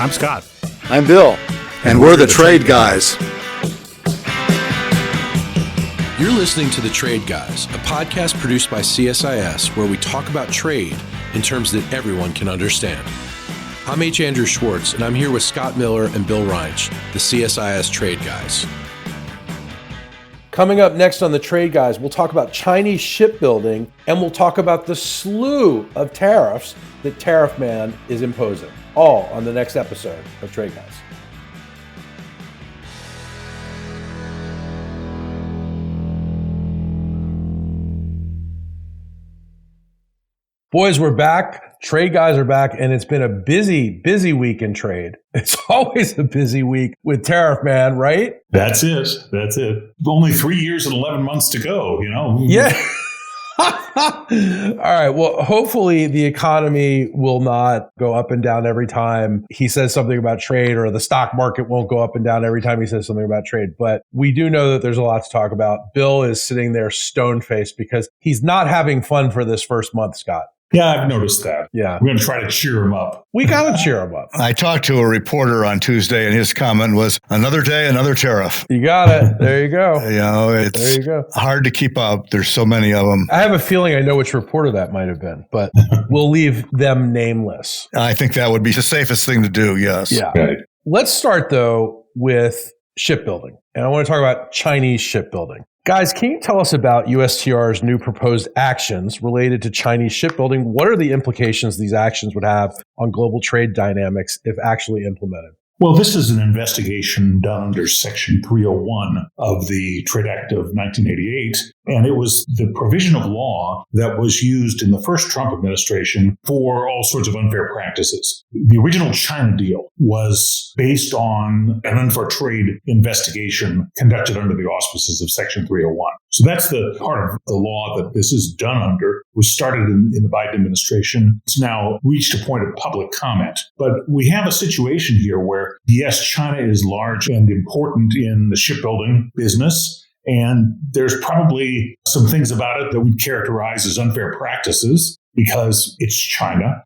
I'm Scott. I'm Bill. And we're the Trade Guys. You're listening to The Trade Guys, a podcast produced by CSIS where we talk about trade in terms that everyone can understand. I'm H. Andrew Schwartz, and I'm here with Scott Miller and Bill Reinsch, the CSIS Trade Guys. Coming up next on The Trade Guys, we'll talk about Chinese shipbuilding, and we'll talk about the slew of tariffs that Tariff Man is imposing. All on the next episode of Trade Guys. Boys, we're back. Trade Guys are back, and it's been a busy week in trade. It's always a busy week with Tariff Man, right? That's it. Only 3 years and 11 months to go, you know? Yeah. All right. Well, hopefully the economy will not go up and down every time he says something about trade, or the stock market won't go up and down every time he says something about trade. But we do know that there's a lot to talk about. Bill is sitting there stone-faced because he's not having fun for this first month, Scott. Yeah, I've noticed that. Yeah. We're going to try to cheer him up. We got to cheer him up. I talked to a reporter on Tuesday, and his comment was, another day, another tariff. You got it. There you go. There you go. Hard to keep up. There's so many of them. I have a feeling I know which reporter that might have been, but we'll leave them nameless. I think that would be the safest thing to do, yes. Yeah. Right. Let's start, though, with shipbuilding. And I want to talk about Chinese shipbuilding. Guys, can you tell us about USTR's new proposed actions related to Chinese shipbuilding? What are the implications these actions would have on global trade dynamics if actually implemented? Well, this is an investigation done under Section 301 of the Trade Act of 1988, and it was the provision of law that was used in the first Trump administration for all sorts of unfair practices. The original China deal was based on an unfair trade investigation conducted under the auspices of Section 301. So that's the part of the law that this is done under. It was started in the Biden administration. It's now reached a point of public comment. But we have a situation here where, yes, China is large and important in the shipbuilding business. And there's probably some things about it that we characterize as unfair practices because it's China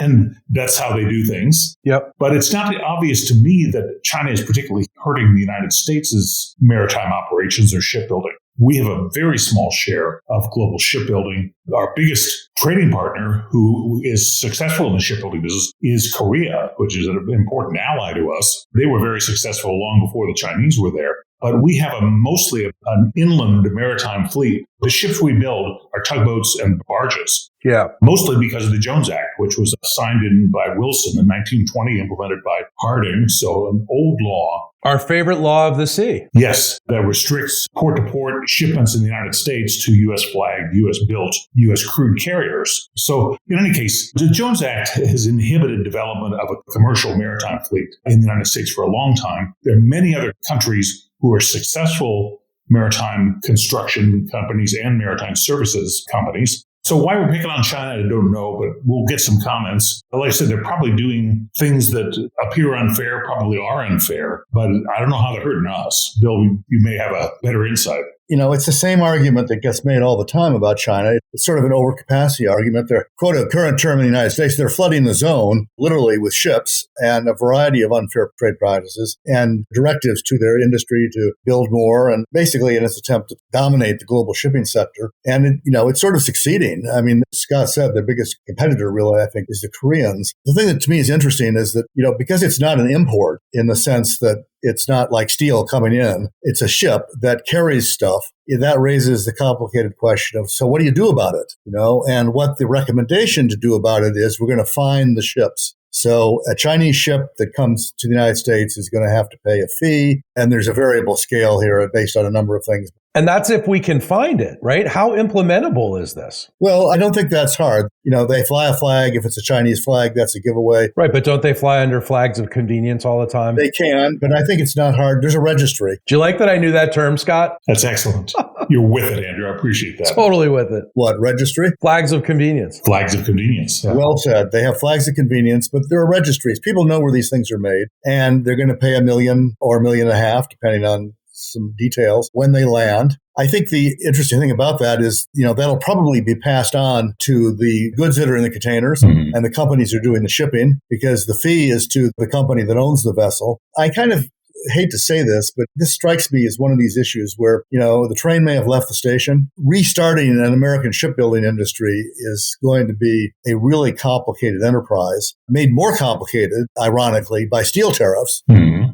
and that's how they do things. Yep. But it's not obvious to me that China is particularly hurting the United States' maritime operations or shipbuilding. We have a very small share of global shipbuilding. Our biggest trading partner who is successful in the shipbuilding business is Korea, which is an important ally to us. They were very successful long before the Chinese were there. But we have mostly an inland maritime fleet. The ships we build are tugboats and barges. Yeah. Mostly because of the Jones Act, which was signed in by Wilson in 1920, implemented by Harding. So an old law. Our favorite law of the sea. Yes, that restricts port-to-port shipments in the United States to U.S.-flagged, U.S.-built, U.S. crude carriers. So in any case, the Jones Act has inhibited development of a commercial maritime fleet in the United States for a long time. There are many other countries who are successful maritime construction companies and maritime services companies. So why we're picking on China, I don't know, but we'll get some comments. Like I said, they're probably doing things that appear unfair, probably are unfair, but I don't know how they're hurting us. Bill, you may have a better insight. You know, it's the same argument that gets made all the time about China. It's sort of an overcapacity argument. They're, quote, a current term in the United States, they're flooding the zone, literally with ships and a variety of unfair trade practices and directives to their industry to build more, and basically in its attempt to dominate the global shipping sector. And, it's sort of succeeding. I mean, Scott said the biggest competitor really, I think, is the Koreans. The thing that to me is interesting is that, because it's not an import in the sense that it's not like steel coming in. It's a ship that carries stuff. That raises the complicated question of, so what do you do about it? And what the recommendation to do about it is, we're going to fine the ships. So a Chinese ship that comes to the United States is going to have to pay a fee. And there's a variable scale here based on a number of things. And that's if we can find it, right? How implementable is this? Well, I don't think that's hard. They fly a flag. If it's a Chinese flag, that's a giveaway. Right, but don't they fly under flags of convenience all the time? They can, but I think it's not hard. There's a registry. Do you like that I knew that term, Scott? That's excellent. You're with it, Andrew. I appreciate that. Totally with it. What, registry? Flags of convenience. Flags of convenience. Yeah. Well said. They have flags of convenience, but there are registries. People know where these things are made, and they're going to pay $1 million or $1.5 million, depending on some details when they land. I think the interesting thing about that is, that'll probably be passed on to the goods that are in the containers and the companies who are doing the shipping, because the fee is to the company that owns the vessel. I kind of hate to say this, but this strikes me as one of these issues where, the train may have left the station. Restarting an American shipbuilding industry is going to be a really complicated enterprise, made more complicated, ironically, by steel tariffs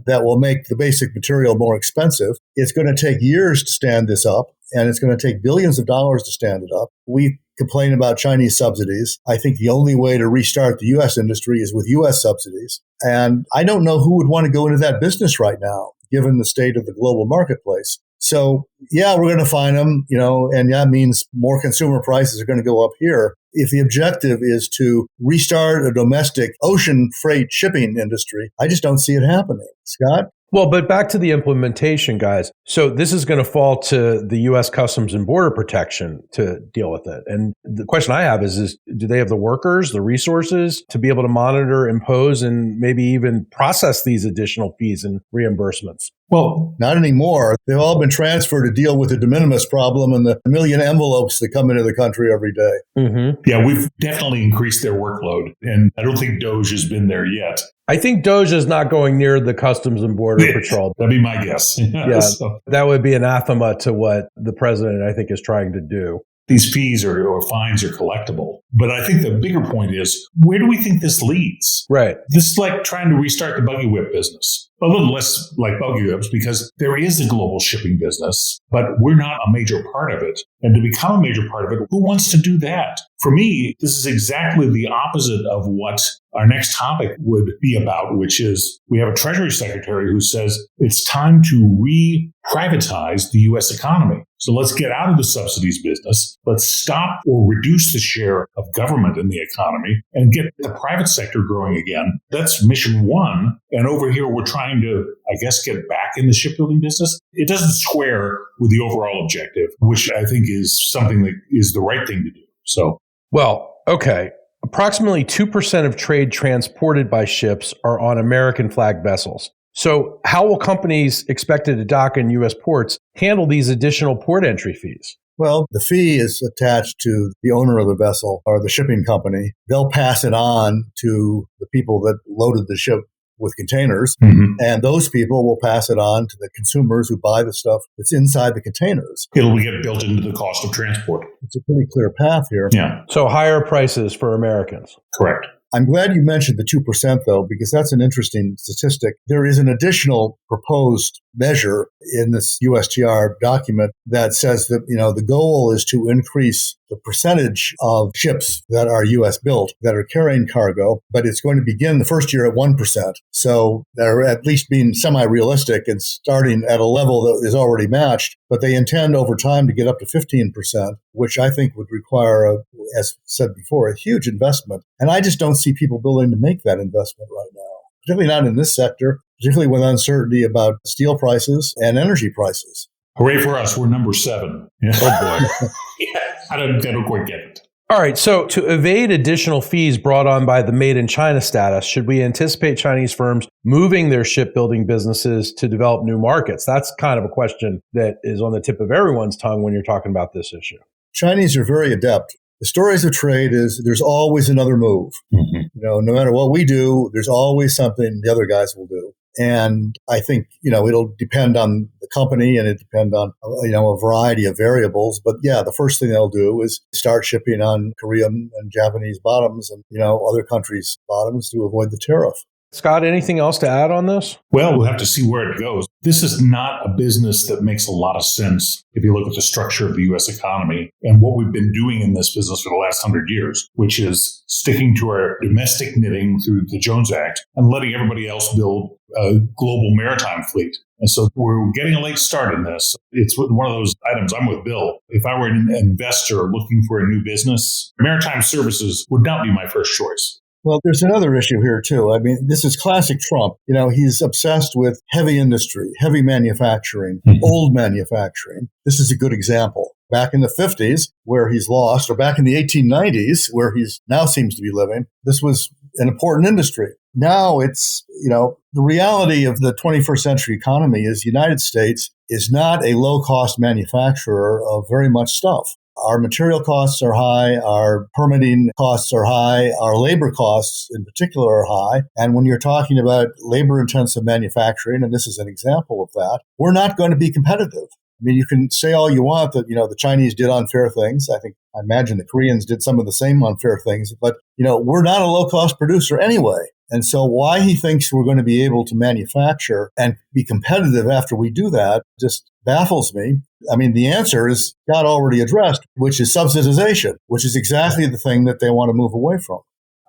that will make the basic material more expensive. It's going to take years to stand this up, and it's going to take billions of dollars to stand it up. We complain about Chinese subsidies. I think the only way to restart the U.S. industry is with U.S. subsidies. And I don't know who would want to go into that business right now, given the state of the global marketplace. So, yeah, we're going to find them, and that means more consumer prices are going to go up here. If the objective is to restart a domestic ocean freight shipping industry, I just don't see it happening. Scott? Well, but back to the implementation, guys. So this is going to fall to the U.S. Customs and Border Protection to deal with it. And the question I have is do they have the workers, the resources to be able to monitor, impose, and maybe even process these additional fees and reimbursements? Well, not anymore. They've all been transferred to deal with the de minimis problem and the million envelopes that come into the country every day. Yeah, we've definitely increased their workload, and I don't think DOGE has been there yet. I think DOGE is not going near the Customs and Border Patrol. That'd be my guess. Yeah, so that would be anathema to what the president, I think, is trying to do. These fees or fines are collectible. But I think the bigger point is, where do we think this leads? Right. This is like trying to restart the buggy whip business. A little less like buggy whips, because there is a global shipping business, but we're not a major part of it. And to become a major part of it, who wants to do that? For me, this is exactly the opposite of what our next topic would be about, which is we have a Treasury Secretary who says it's time to re-privatize the U.S. economy. So let's get out of the subsidies business. Let's stop or reduce the share of government in the economy and get the private sector growing again. That's mission one. And over here, we're trying to, I guess, get back in the shipbuilding business. It doesn't square with the overall objective, which I think is something that is the right thing to do. So, well, okay. Approximately 2% of trade transported by ships are on American flagged vessels. So how will companies expected to dock in U.S. ports handle these additional port entry fees? Well, the fee is attached to the owner of the vessel or the shipping company. They'll pass it on to the people that loaded the ship with containers, and those people will pass it on to the consumers who buy the stuff that's inside the containers. It'll get built into the cost of transport. It's a pretty clear path here. Yeah. So higher prices for Americans. Correct. I'm glad you mentioned the 2%, though, because that's an interesting statistic. There is an additional proposed measure in this USTR document that says that, the goal is to increase the percentage of ships that are U.S. built that are carrying cargo, but it's going to begin the first year at 1%. So they're at least being semi-realistic and starting at a level that is already matched, but they intend over time to get up to 15%, which I think would require, as said before, a huge investment. And I just don't see people willing to make that investment right now, particularly not in this sector, particularly with uncertainty about steel prices and energy prices. Hooray for us. We're number 7. Yeah. Oh, boy. Yeah, I don't quite get it. All right. So to evade additional fees brought on by the Made in China status, should we anticipate Chinese firms moving their shipbuilding businesses to develop new markets? That's kind of a question that is on the tip of everyone's tongue when you're talking about this issue. Chinese are very adept. The stories of trade is there's always another move. No matter what we do, there's always something the other guys will do. And I think, it'll depend on the company and it depend on, a variety of variables. But yeah, the first thing they'll do is start shipping on Korean and Japanese bottoms and, other countries' bottoms to avoid the tariff. Scott, anything else to add on this? Well, we'll have to see where it goes. This is not a business that makes a lot of sense if you look at the structure of the U.S. economy and what we've been doing in this business for the last 100 years, which is sticking to our domestic knitting through the Jones Act and letting everybody else build a global maritime fleet. And so we're getting a late start in this. It's one of those items. I'm with Bill. If I were an investor looking for a new business, maritime services would not be my first choice. Well, there's another issue here, too. I mean, this is classic Trump. He's obsessed with heavy industry, heavy manufacturing, old manufacturing. This is a good example. Back in the 50s, where he's lost, or back in the 1890s, where he's now seems to be living, this was an important industry. Now it's, the reality of the 21st century economy is the United States is not a low-cost manufacturer of very much stuff. Our material costs are high, our permitting costs are high, our labor costs in particular are high. And when you're talking about labor-intensive manufacturing, and this is an example of that, we're not going to be competitive. I mean, you can say all you want that, the Chinese did unfair things. I imagine the Koreans did some of the same unfair things, but, we're not a low-cost producer anyway. And so why he thinks we're going to be able to manufacture and be competitive after we do that just baffles me. I mean, the answer is got already addressed, which is subsidization, which is exactly the thing that they want to move away from.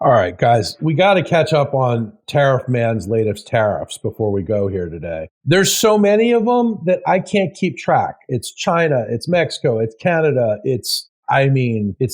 All right, guys, we got to catch up on Tariff Man's latest tariffs before we go here today. There's so many of them that I can't keep track. It's China, it's Mexico, it's Canada, it's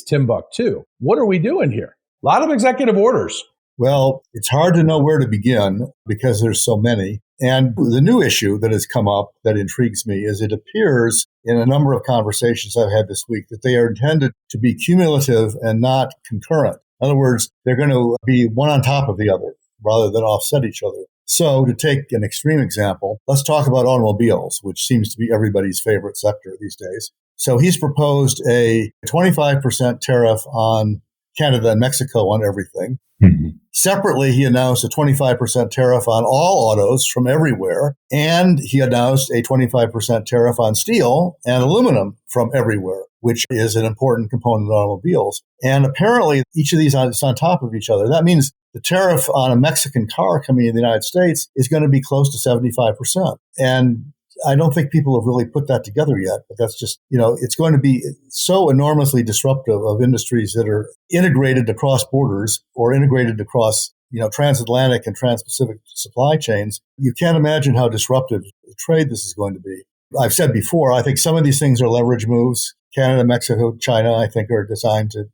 Timbuktu. What are we doing here? A lot of executive orders. Well, it's hard to know where to begin because there's so many. And the new issue that has come up that intrigues me is it appears in a number of conversations I've had this week that they are intended to be cumulative and not concurrent. In other words, they're going to be one on top of the other rather than offset each other. So to take an extreme example, let's talk about automobiles, which seems to be everybody's favorite sector these days. So he's proposed a 25% tariff on Canada and Mexico on everything. Mm-hmm. Separately, he announced a 25% tariff on all autos from everywhere, and he announced a 25% tariff on steel and aluminum from everywhere, which is an important component of automobiles. And apparently, each of these is on top of each other. That means the tariff on a Mexican car coming in the United States is going to be close to 75%. And I don't think people have really put that together yet, but that's just, it's going to be so enormously disruptive of industries that are integrated across borders or integrated across, transatlantic and trans-Pacific supply chains. You can't imagine how disruptive the trade this is going to be. I've said before, I think some of these things are leverage moves. Canada, Mexico, China, I think are designed to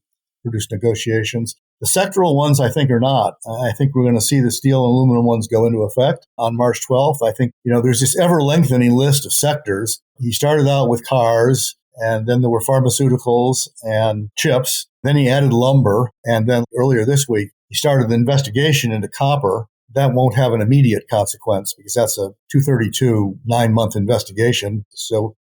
produce negotiations. The sectoral ones, I think, are not. I think we're going to see the steel and aluminum ones go into effect on March 12th. I think, there's this ever-lengthening list of sectors. He started out with cars, and then there were pharmaceuticals and chips. Then he added lumber. And then earlier this week, he started the investigation into copper. That won't have an immediate consequence because that's a 232 9-month investigation. So,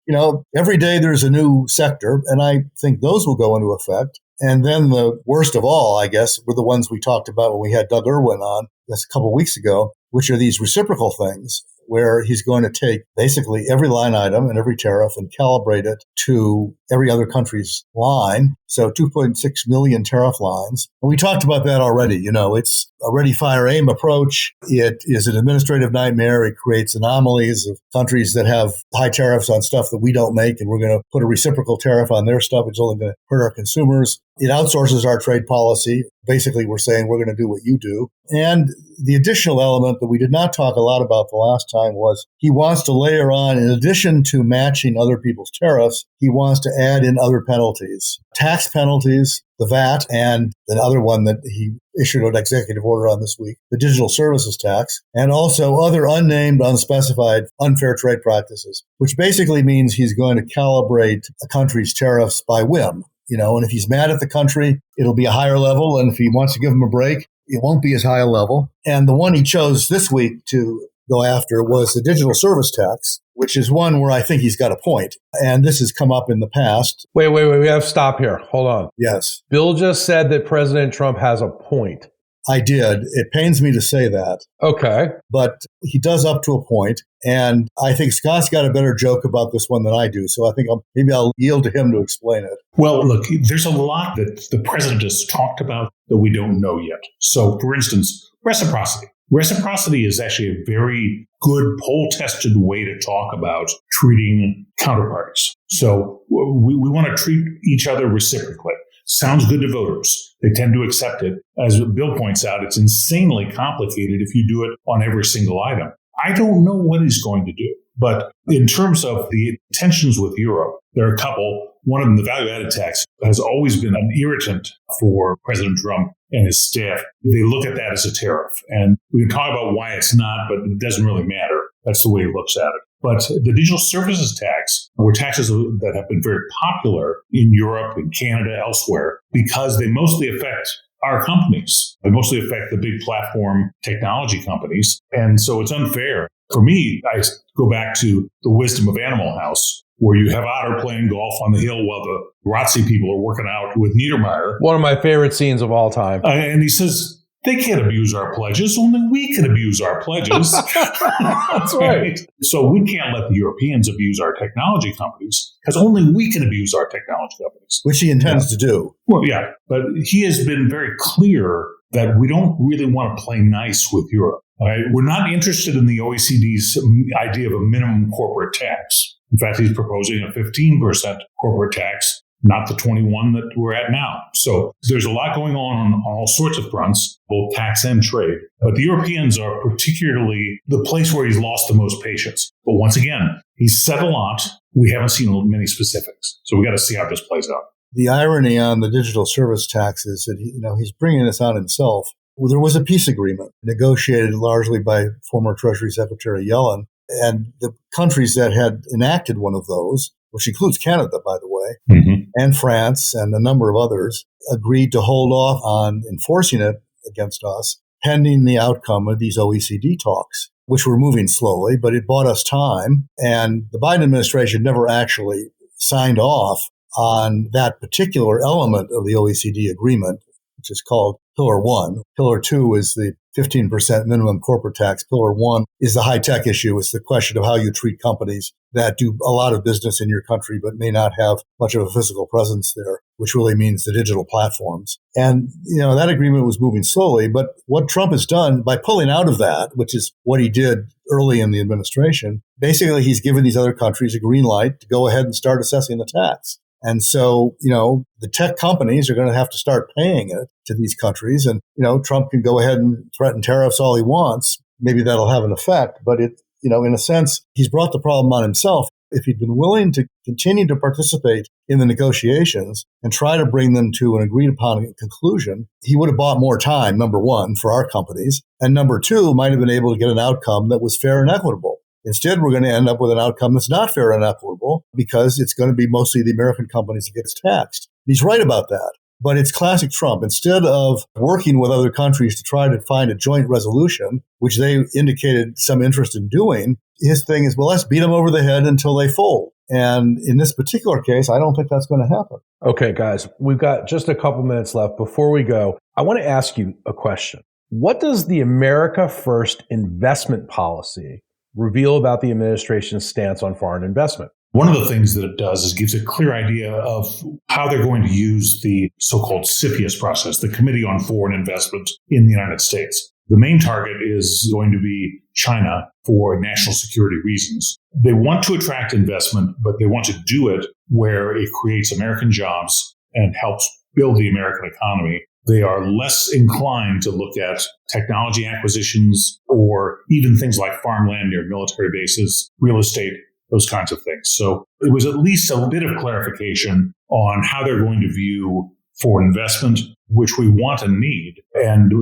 every day there's a new sector, and I think those will go into effect. And then the worst of all, I guess, were the ones we talked about when we had Doug Irwin on just a couple of weeks ago, which are these reciprocal things where he's going to take basically every line item and every tariff and calibrate it to every other country's line. So 2.6 million tariff lines. And we talked about that already. It's a ready, fire, aim approach. It is an administrative nightmare. It creates anomalies of countries that have high tariffs on stuff that we don't make, and we're going to put a reciprocal tariff on their stuff, which is only going to hurt our consumers. It outsources our trade policy. Basically, we're saying we're going to do what you do. And the additional element that we did not talk a lot about the last time was he wants to layer on, in addition to matching other people's tariffs, he wants to add in other penalties, tax penalties, the VAT, and another one that he issued an executive order on this week, the digital services tax, and also other unnamed, unspecified, unfair trade practices, which basically means he's going to calibrate a country's tariffs by whim. And if he's mad at the country, it'll be a higher level. And if he wants to give them a break, it won't be as high a level. And the one he chose this week to go after was the digital service tax, which is one where I think he's got a point. And this has come up in the past. Wait. We have to stop here. Hold on. Yes. Bill just said that President Trump has a point. I did. It pains me to say that. Okay. But he does up to a point. And I think Scott's got a better joke about this one than I do. So I think maybe I'll yield to him to explain it. Well, look, there's a lot that the president has talked about that we don't know yet. So, for instance, reciprocity. Reciprocity is actually a very good poll-tested way to talk about treating counterparties. So we want to treat each other reciprocally. Sounds good to voters. They tend to accept it. As Bill points out, it's insanely complicated if you do it on every single item. I don't know what he's going to do. But in terms of the tensions with Europe, there are a couple. One of them, the value-added tax, has always been an irritant for President Trump and his staff. They look at that as a tariff. And we can talk about why it's not, but it doesn't really matter. That's the way he looks at it. But the digital services tax were taxes that have been very popular in Europe, in Canada, elsewhere, because they mostly affect our companies. They mostly affect the big platform technology companies. And so it's unfair. For me, I go back to the wisdom of Animal House, where you have Otter playing golf on the hill while the ROTC people are working out with Niedermeyer. One of my favorite scenes of all time. And he says, they can't abuse our pledges. Only we can abuse our pledges. That's right. So we can't let the Europeans abuse our technology companies because only we can abuse our technology companies. Which he intends to do. Well, yeah, but he has been very clear that we don't really want to play nice with Europe. Right? We're not interested in the OECD's idea of a minimum corporate tax. In fact, he's proposing a 15% corporate tax, not the 21 that we're at now. So there's a lot going on all sorts of fronts, both tax and trade. But the Europeans are particularly the place where he's lost the most patience. But once again, he's said a lot. We haven't seen many specifics. So we got to see how this plays out. The irony on the digital service tax is that he's bringing this on himself. Well, there was a peace agreement negotiated largely by former Treasury Secretary Yellen, and the countries that had enacted one of those, which includes Canada, by the way, and France and a number of others, agreed to hold off on enforcing it against us pending the outcome of these OECD talks, which were moving slowly, but it bought us time. And the Biden administration never actually signed off on that particular element of the OECD agreement, which is called Pillar 1. Pillar 2 is the 15% minimum corporate tax. Pillar 1 is the high-tech issue. It's the question of how you treat companies that do a lot of business in your country but may not have much of a physical presence there, which really means the digital platforms. And, that agreement was moving slowly. But what Trump has done by pulling out of that, which is what he did early in the administration, basically he's given these other countries a green light to go ahead and start assessing the tax. And so, the tech companies are going to have to start paying it to these countries. And, Trump can go ahead and threaten tariffs all he wants. Maybe that'll have an effect. But in a sense, he's brought the problem on himself. If he'd been willing to continue to participate in the negotiations and try to bring them to an agreed upon conclusion, he would have bought more time, number one, for our companies. And number two, might have been able to get an outcome that was fair and equitable. Instead, we're going to end up with an outcome that's not fair and equitable because it's going to be mostly the American companies that gets taxed. He's right about that. But it's classic Trump. Instead of working with other countries to try to find a joint resolution, which they indicated some interest in doing, his thing is, well, let's beat them over the head until they fold. And in this particular case, I don't think that's going to happen. Okay, guys, we've got just a couple minutes left. Before we go, I want to ask you a question. What does the America First investment policy reveal about the administration's stance on foreign investment? One of the things that it does is gives a clear idea of how they're going to use the so-called CFIUS process, the Committee on Foreign Investment in the United States. The main target is going to be China for national security reasons. They want to attract investment, but they want to do it where it creates American jobs and helps build the American economy. They are less inclined to look at technology acquisitions or even things like farmland near military bases, real estate, those kinds of things. So it was at least a bit of clarification on how they're going to view foreign investment, which we want and need, and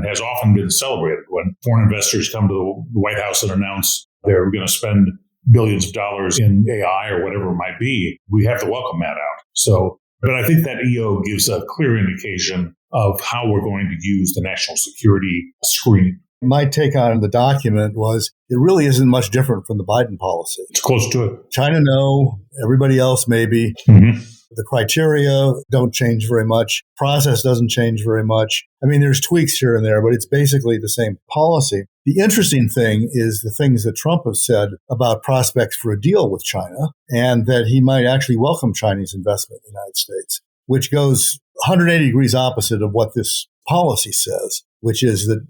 has often been celebrated. When foreign investors come to the White House and announce they're going to spend billions of dollars in AI or whatever it might be, we have to welcome that out. So, but I think that EO gives a clear indication of how we're going to use the national security screen. My take on the document was it really isn't much different from the Biden policy. It's close to it. China, no. Everybody else, maybe. The criteria don't change very much. Process doesn't change very much. I mean, there's tweaks here and there, but it's basically the same policy. The interesting thing is the things that Trump has said about prospects for a deal with China and that he might actually welcome Chinese investment in the United States, which goes 180 degrees opposite of what this policy says, which is that,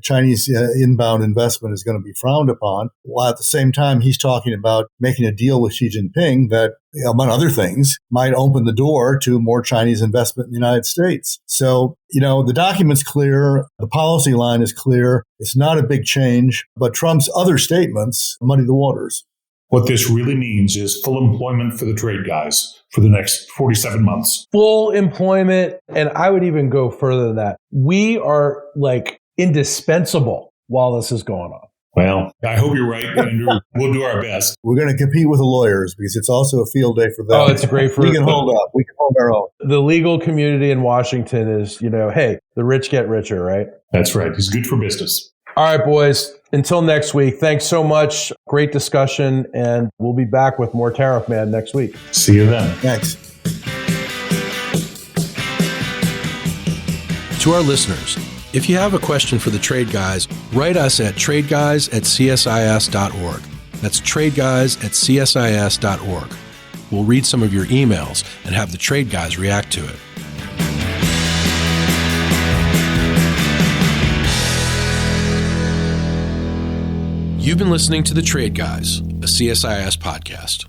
Chinese inbound investment is going to be frowned upon. While at the same time, he's talking about making a deal with Xi Jinping that, among other things, might open the door to more Chinese investment in the United States. So, the document's clear. The policy line is clear. It's not a big change, but Trump's other statements muddy the waters. What this really means is full employment for the trade guys for the next 47 months. Full employment. And I would even go further than that. We are indispensable while this is going on. Well, I hope you're right, Andrew. We'll do our best. We're going to compete with the lawyers because it's also a field day for them. Oh, it's great for we can hold up. We can hold our own. The legal community in Washington is, hey, the rich get richer, right? That's right. It's good for business. All right, boys. Until next week, thanks so much. Great discussion, and we'll be back with more Tariff Man next week. See you then. Thanks. To our listeners, if you have a question for the Trade Guys, write us at tradeguys@csis.org. That's tradeguys@csis.org. We'll read some of your emails and have the Trade Guys react to it. You've been listening to The Trade Guys, a CSIS podcast.